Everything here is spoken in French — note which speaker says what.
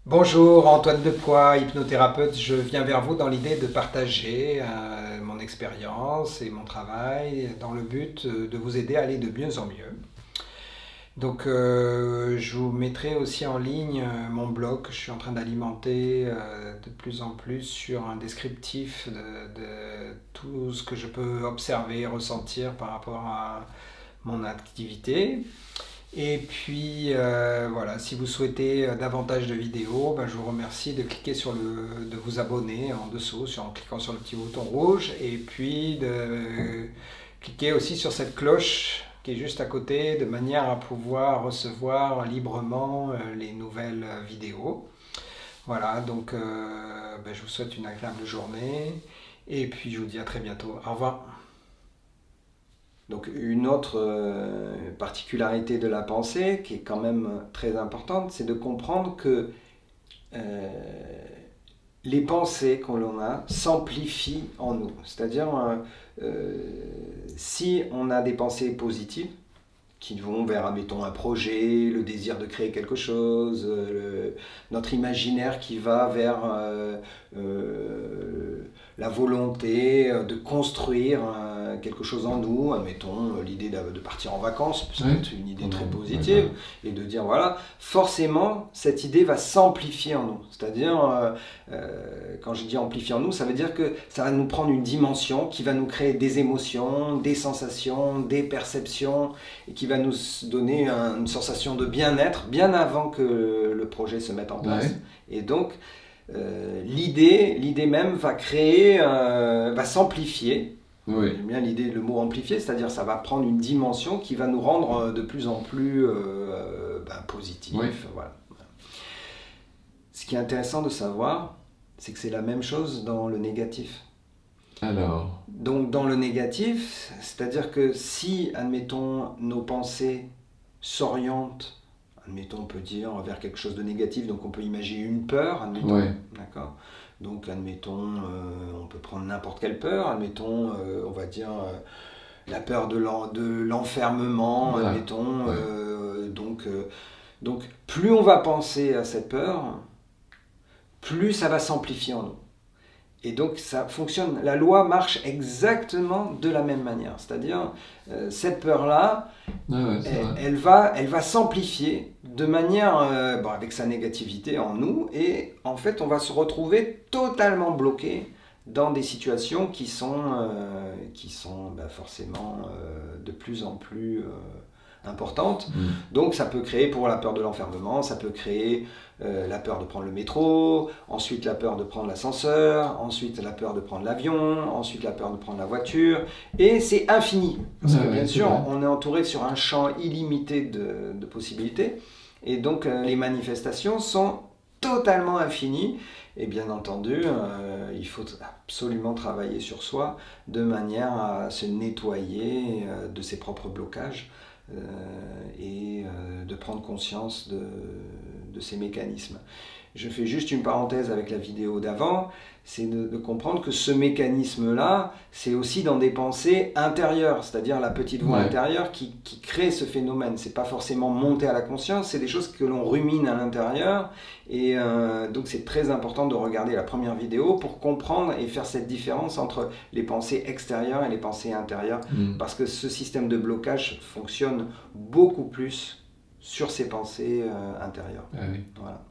Speaker 1: Bonjour, Antoine Depoix, hypnothérapeute. Je viens vers vous dans l'idée de partager mon expérience et mon travail dans le but de vous aider à aller de mieux en mieux. Donc, je vous mettrai aussi en ligne mon blog que je suis en train d'alimenter de plus en plus sur un descriptif de tout ce que je peux observer, ressentir par rapport à mon activité. Et puis voilà, si vous souhaitez davantage de vidéos, je vous remercie de cliquer de vous abonner en dessous en cliquant sur le petit bouton rouge et puis de cliquer aussi sur cette cloche qui est juste à côté de manière à pouvoir recevoir librement les nouvelles vidéos. Voilà, donc je vous souhaite une agréable journée et puis je vous dis à très bientôt. Au revoir. Donc une autre particularité de la pensée qui est quand même très importante, c'est de comprendre que euh, les pensées que l'on a s'amplifient en nous. C'est-à-dire, si on a des pensées positives, qui vont vers, admettons, un projet, le désir de créer quelque chose, notre imaginaire qui va vers la volonté de construire quelque chose en nous, admettons l'idée de partir en vacances, c'est peut-être une idée très positive, et de dire voilà, forcément cette idée va s'amplifier en nous. C'est-à-dire, quand je dis amplifier en nous, ça veut dire que ça va nous prendre une dimension qui va nous créer des émotions, des sensations, des perceptions, et qui va nous donner une sensation de bien-être bien avant que le projet se mette en place. Ouais. Et donc, l'idée même va créer, va s'amplifier. Oui. J'aime bien le mot amplifier, c'est-à-dire ça va prendre une dimension qui va nous rendre de plus en plus positif. Oui. Voilà. Ce qui est intéressant de savoir, c'est que c'est la même chose dans le négatif.
Speaker 2: Alors,
Speaker 1: donc dans le négatif, c'est-à-dire que si, admettons, nos pensées s'orientent, admettons, on peut dire, vers quelque chose de négatif, donc on peut imaginer une peur, admettons, ouais. D'accord. Donc admettons, on peut prendre n'importe quelle peur, admettons, on va dire la peur de l'enfermement, voilà. Admettons, ouais. Donc plus on va penser à cette peur, plus ça va s'amplifier en nous. Et donc ça fonctionne, la loi marche exactement de la même manière. C'est-à-dire, cette peur-là, elle va s'amplifier de manière, avec sa négativité en nous, et en fait on va se retrouver totalement bloqué dans des situations qui sont forcément de plus en plus importante. Donc ça peut créer, pour la peur de l'enfermement, ça peut créer la peur de prendre le métro, ensuite la peur de prendre l'ascenseur, ensuite la peur de prendre l'avion, ensuite la peur de prendre la voiture, et c'est infini. Parce que bien sûr, on est entouré sur un champ illimité de possibilités, et donc les manifestations sont totalement infinies, et bien entendu, il faut absolument travailler sur soi de manière à se nettoyer de ses propres blocages, et de prendre conscience de ces mécanismes. Je fais juste une parenthèse avec la vidéo d'avant, c'est de comprendre que ce mécanisme-là, c'est aussi dans des pensées intérieures, c'est-à-dire la petite voix intérieure qui crée ce phénomène. C'est pas forcément monter à la conscience, c'est des choses que l'on rumine à l'intérieur, et donc c'est très important de regarder la première vidéo pour comprendre et faire cette différence entre les pensées extérieures et les pensées intérieures, parce que ce système de blocage fonctionne beaucoup plus sur ces pensées intérieures.
Speaker 2: Ah oui.
Speaker 1: Voilà.